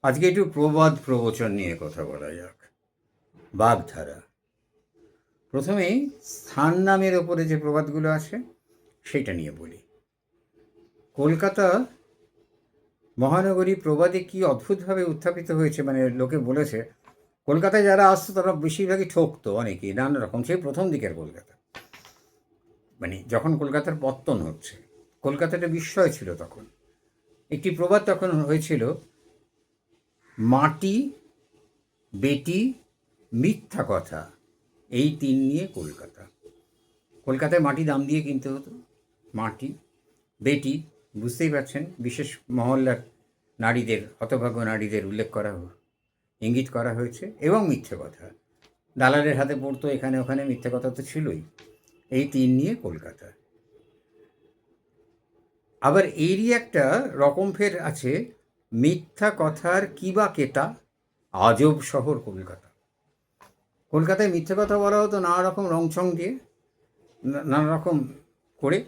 আজকে একটু প্রবাদ প্রবচন নিয়ে কথা বলা যাক। বাগধারা। প্রথমেই স্থান নামের ওপরে যে প্রবাদগুলো আছে সেটা নিয়ে বলি। কলকাতা মহানগরী প্রবাদে কি অদ্ভুতভাবে উত্থাপিত হয়েছে, মানে লোকে বলেছে কলকাতায় যারা আসতো তারা বেশিরভাগই ঠকতো, অনেকেই নানা রকম। সেই প্রথম দিকের কলকাতা, মানে যখন কলকাতার পত্তন হচ্ছে, কলকাতাটা বিস্ময় ছিল তখন। একটি প্রবাদ তখন হয়েছিল, মাটি, বেটি, মিথ্যা কথা, এই তিন নিয়ে কলকাতা। কলকাতায় মাটি দাম দিয়ে কিনতে হতো। মাটি, বেটি, বুঝতেই পারছেন, বিশেষ মহল্লার নারীদের, হতভাগ্য নারীদের উল্লেখ করা ইঙ্গিত করা হয়েছে, এবং মিথ্যে কথা দালালের হাতে পড়তো, এখানে ওখানে মিথ্যে কথা তো ছিলই। এই তিন নিয়ে কলকাতা। আবার এরই একটা রকম ফের আছে, মিথ্যা কথার কি বা কেতা, আজব শহর কলকাতা। কলকাতায় মিথ্যে কথা বলা হতো নানা রকম রংচং দিয়ে, নানা রকম করে।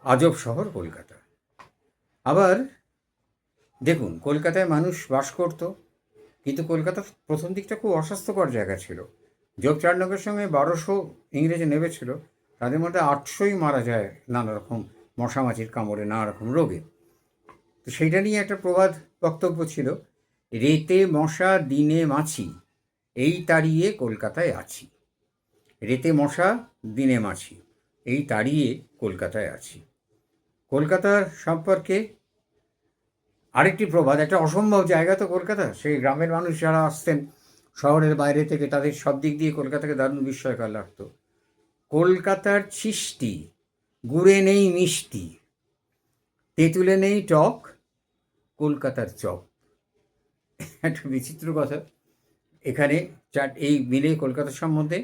আজব শহর কলকাতা। আবার দেখুন, কলকাতায় মানুষ বাস করত, কিন্তু কলকাতা প্রথম দিকটা খুব অস্বাস্থ্যকর জায়গা ছিল। যোগ চারণকের সঙ্গে 1200 ইংরেজি নেমেছিল, তাদের মধ্যে 800ই মারা যায় নানা রকম মশামাছির কামড়ে, নানা রকম রোগে। তো সেইটা নিয়ে একটা প্রবাদ বক্তব্য ছিল, রেতে মশা দিনে মাছি, এই তাড়িয়ে কলকাতায় আছি। রেতে মশা দিনে মাছি, এই তাড়িয়ে কলকাতায় আছি। কলকাতার সম্পর্কে আরেকটি প্রবাদ, একটা অসম্ভব জায়গা তো কলকাতা। সেই গ্রামের মানুষ যারা আসতেন শহরের বাইরে থেকে, তাদের সব দিক দিয়ে কলকাতাকে দারুণ বিস্ময়কর লাগত। কলকাতার ছিষ্টি, গুড়ে নেই মিষ্টি, তেঁতুলে নেই টক, কলকাতার চপ। একটা বিচিত্র কথা। এখানে এই মিলে কলকাতা সম্বন্ধে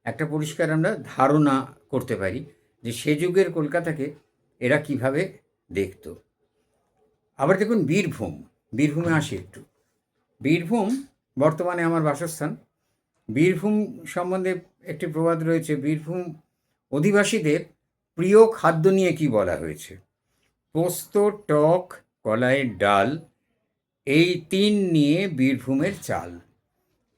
একটা পরিষ্কার আমরা ধারণা করতে পারি যে সে যুগের কলকাতাকে এরা কিভাবে দেখত। আবার দেখুন বীরভূম। বীরভূমে আসি একটু। বীরভূম বর্তমানে আমার বাসস্থান। বীরভূম সম্বন্ধে একটি প্রবাদ রয়েছে, বীরভূম অধিবাসীদের প্রিয় খাদ্য নিয়ে কি বলা হয়েছে, পোস্ত, টক, কলাইয়ের ডাল, এই তিন নিয়ে বীরভূমের চাল।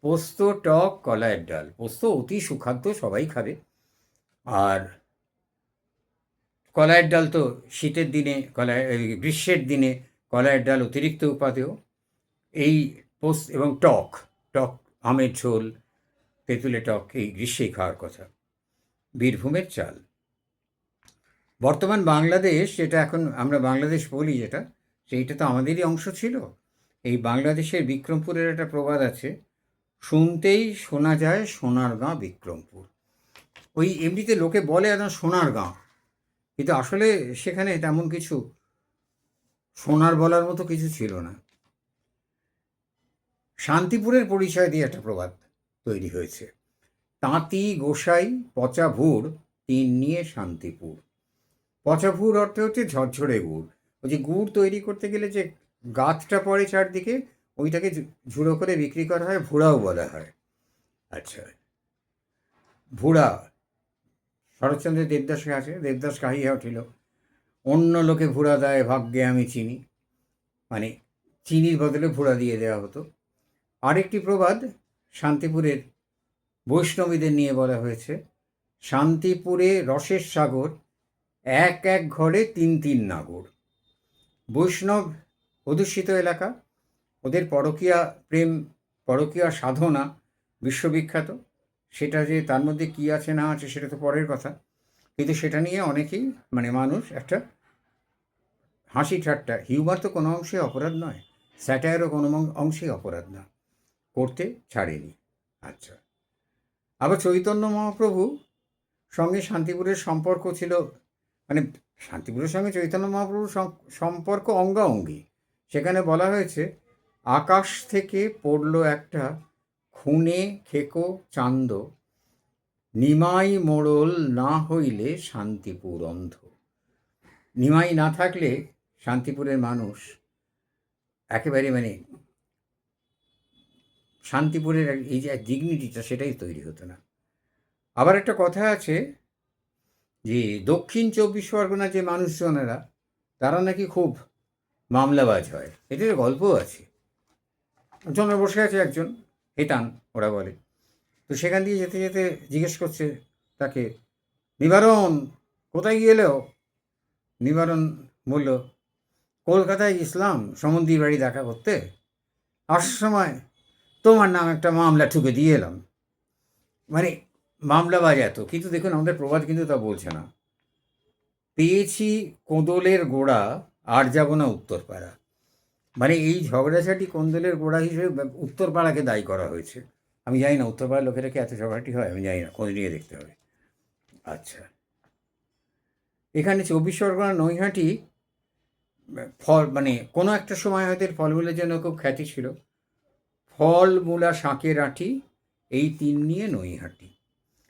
পোস্ত, টক, কলাইয়ের ডাল। পোস্ত অতি সুখাদ্য, সবাই খাবে। আর কলাইয়ের ডাল তো শীতের দিনে, গ্রীষ্মের দিনে কলাইয়ের ডাল অতিরিক্ত উপাদেয়। এই পোস্ত এবং টক, টক আমের ঝোল, তেঁতুলে টক, এই গ্রীষ্মেই খাওয়ার কথা। বীরভূমের চাল। বর্তমান বাংলাদেশ, যেটা এখন আমরা বাংলাদেশ বলি, যেটা সেইটা তো আমাদেরই অংশ ছিল। এই বাংলাদেশের বিক্রমপুরের একটা প্রবাদ আছে, শুনতেই শোনা যায় সোনার গাঁ বিক্রমপুর। ওই এমনিতে লোকে বলে একদম সোনার গাঁ, কিন্তু আসলে সেখানে তেমন কিছু সোনার বলার মতো কিছু ছিল না। শান্তিপুরের পরিচয় দিয়ে একটা প্রবাদ তৈরি হয়েছে, তাঁতি, গোসাই, পচা ভুর, তিন নিয়ে শান্তিপুর। পচা ভুর অর্থে হচ্ছে ঝরঝরে গুড়। ওই যে গুড় তৈরি করতে গেলে যে গাঁতটা পড়ে চারদিকে, ওইটাকে ঝুড়ো করে বিক্রি করা হয়, ভুড়াও বলা হয়। আচ্ছা, ভুড়া শরৎচন্দ্রের দেবদাসে আছে, দেবদাস কাহিয়া উঠিল, অন্য লোকে ভুড়া দেয় ভাগ্যে আমি চিনি, মানে চিনির বদলে ভুড়া দিয়ে দেওয়া হতো। আরেকটি প্রবাদ শান্তিপুরের বৈষ্ণবীদের নিয়ে বলা হয়েছে, শান্তিপুরে রসের সাগর, এক এক ঘরে তিন তিন নাগর। বৈষ্ণব অধ্যুষিত এলাকা, ওদের পরকীয়া প্রেম, পরকীয়া সাধনা বিশ্ববিখ্যাত। সেটা যে তার মধ্যে কী আছে না আছে সেটা তো পরের কথা, কিন্তু সেটা নিয়ে অনেকেই, মানে মানুষ একটা হাসি ঠাট্টা, হিউমার তো কোনো অংশে অপরাধ নয়, স্যাটায়ারও কোনো অংশেই অপরাধ না, করতে ছাড়েনি। আচ্ছা, আবার চৈতন্য মহাপ্রভু সঙ্গে শান্তিপুরের সম্পর্ক ছিল, মানে শান্তিপুরের সঙ্গে চৈতন্য মহাপ্রভুর সম্পর্ক অঙ্গাঅঙ্গি। সেখানে বলা হয়েছে, আকাশ থেকে পড়ল একটা খুনে খেকো চান্দ, নিমাই মোড়ল না হইলে শান্তিপুর অন্ধ। নিমাই না থাকলে শান্তিপুরের মানুষ একেবারে, মানে শান্তিপুরের এই যে ডিগনিটিটা, সেটাই তৈরি হতো না। আবার একটা কথা আছে যে দক্ষিণ 24 পরগনার যে মানুষজনেরা, তারা নাকি খুব মামলাবাজ হয়। এটার গল্প আছে। জমে বসে আছে একজন হেতান ওরা বলে। তো সেখান দিয়ে যেতে যেতে জিজ্ঞেস করছে তাকে, নিবারণ কোথায় গেলেও? নিবারণ বলল, কলকাতায় ইসলাম সমন্দির বাড়ি দেখা করতে, আসার সময় তোমার নাম একটা মামলা ঠুকে দিয়ে এলাম। মানে মামলাবাজ এত। কিন্তু দেখুন আমাদের প্রবাদ কিন্তু তা বলছে না, পেয়েছি কোঁদলের গোড়া আর যাব না উত্তরপাড়া। মানে এই ঝগড়াঝাটি কোন্দলের গোড়া হিসেবে উত্তরপাড়াকে দায়ী করা হয়েছে। আমি জানি না উত্তরপাড়ার লোকেরা কি এত ঝগড়াটি হয়, আমি জানি না, খোঁজ নিয়ে দেখতে হবে। আচ্ছা, এখানে 24 পরগনা নৈহাটি ফল, মানে কোনো একটা সময় হয়তো এর ফলমূলের জন্য খুব খ্যাতি ছিল। ফল মূলা শাঁকের আঁটি, এই তিন নিয়ে নৈহাটি।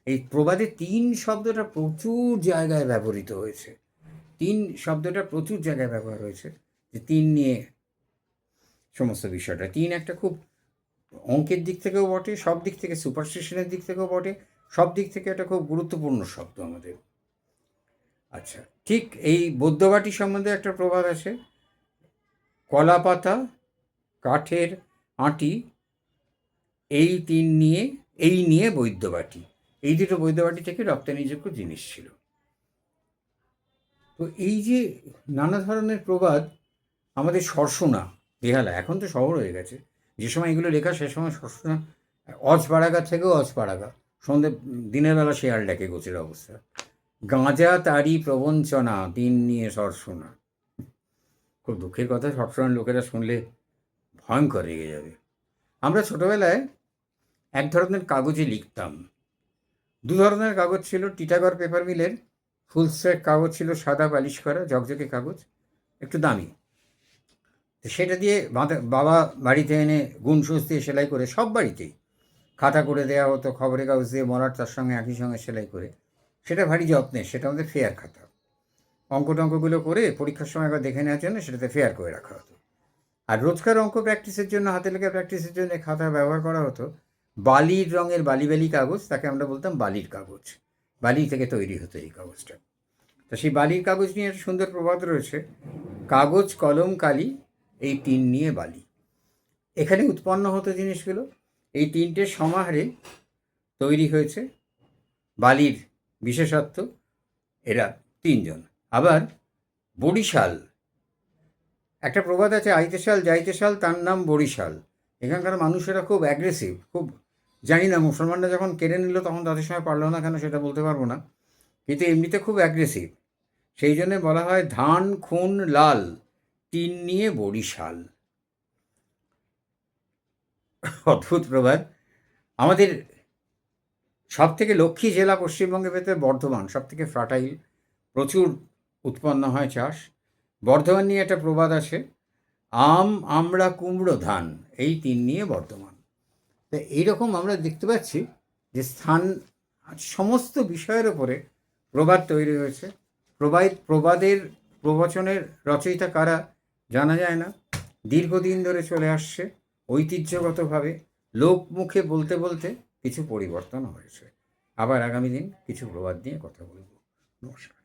এই প্রবাদে তিন শব্দটা প্রচুর জায়গায় ব্যবহৃত হয়েছে। তিন শব্দটা প্রচুর জায়গায় ব্যবহার হয়েছে, যে তিন নিয়ে সমস্ত বিষয়টা। তিন একটা খুব অঙ্কের দিক থেকেও বটে, সব দিক থেকে সুপারস্টিশনের দিক থেকেও বটে, সব দিক থেকে একটা খুব গুরুত্বপূর্ণ শব্দ আমাদের। আচ্ছা, ঠিক এই বৈদ্যবাটি সম্বন্ধে একটা প্রবাদ আছে, কলা পাতা কাঠের আঁটি, এই তিন নিয়ে, এই নিয়ে বৈদ্যবাটি। এই দুটো বৈদ্যবাটি থেকে রপ্তানিযোগ্য জিনিস ছিল। তো এই যে নানা ধরনের প্রবাদ, আমাদের সরসোনা বেহালা, এখন তো শহর হয়ে গেছে, যে সময় এগুলো লেখা সে সময় সরসোনা অজপাড়াগা থেকেও অজপাড়াগা, সন্ধে দিনের বেলা শেয়াল ডাকে গোছের অবস্থা। গাঁজা তারি প্রবঞ্চনা, দিন নিয়ে সরসোনা। খুব দুঃখের কথা, সবসময় লোকেরা শুনলে ভয়ঙ্কর রেগে যাবে। আমরা ছোটোবেলায় এক ধরনের কাগজে লিখতাম। দু ধরনের কাগজ ছিল, টিটাগড় পেপার মিলের ফুল স্ট্রেক কাগজ ছিল, সাদা পালিশ করা ঝকঝকে কাগজ, একটু দামি। সেটা দিয়ে বাবা বাড়িতে এনে গুণসুস দিয়ে সেলাই করে, সব বাড়িতেই খাতা করে দেওয়া হতো, খবরের কাগজ দিয়ে মরার তার সঙ্গে একই সঙ্গে সেলাই করে। সেটা ভারী যত্নের, সেটা আমাদের ফেয়ার খাতা। অঙ্ক টঙ্কগুলো করে পরীক্ষার সময় একবার দেখে নেওয়ার জন্য সেটাতে ফেয়ার করে রাখা হতো। আর রোজকার অঙ্ক প্র্যাকটিসের জন্য, হাতে লেখা প্র্যাকটিসের জন্য খাতা ব্যবহার করা হতো বালির রঙের বালি বালি কাগজ, তাকে আমরা বলতাম বালির কাগজ। বালি থেকে তৈরি হতো এই কাগজটা। তো সেই বালির কাগজ নিয়ে একটা সুন্দর প্রবাদ রয়েছে, কাগজ কলম কালি, এই তিন নিয়ে বালি। এখানে উৎপন্ন হতো জিনিসগুলো, এই তিনটে সমাহারে তৈরি হয়েছে বালির বিশেষত্ব। এরা তিনজন। আবার বরিশাল, একটা প্রবাদ আছে, আইতে শাল যাইতে শাল, তার নাম বরিশাল। এখানকার মানুষেরা খুব অ্যাগ্রেসিভ, খুব, জানি না মুসলমানরা যখন কেড়ে নিল তখন তাদের সময় পারলো না কেন সেটা বলতে পারবো না, কিন্তু এমনিতে খুব অ্যাগ্রেসিভ। সেই জন্যে বলা হয় ধান খুন লাল, তিন নিয়ে বরিশাল। অদ্ভুত প্রবাদ। আমাদের সব থেকে লক্ষ্মী জেলা পশ্চিমবঙ্গের ভেতরে বর্ধমান, সব থেকে ফার্টাইল, প্রচুর উৎপন্ন হয় চাষ। বর্ধমান নিয়ে একটা প্রবাদ আছে, আম আমড়া কুমড়ো ধান, এই তিন নিয়ে বর্ধমান। তো এইরকম আমরা দেখতে পাচ্ছি যে স্থান, সমস্ত বিষয়ের ওপরে প্রবাদ তৈরি হয়েছে। প্রবাদের প্রবচনের রচয়িতা কারা জানা যায় না, দীর্ঘদিন ধরে চলে আসছে ঐতিহ্যগতভাবে, লোকমুখে বলতে বলতে কিছু পরিবর্তন হয়েছে। আবার আগামী দিন কিছু প্রবাদ নিয়ে কথা বলব। নমস্কার।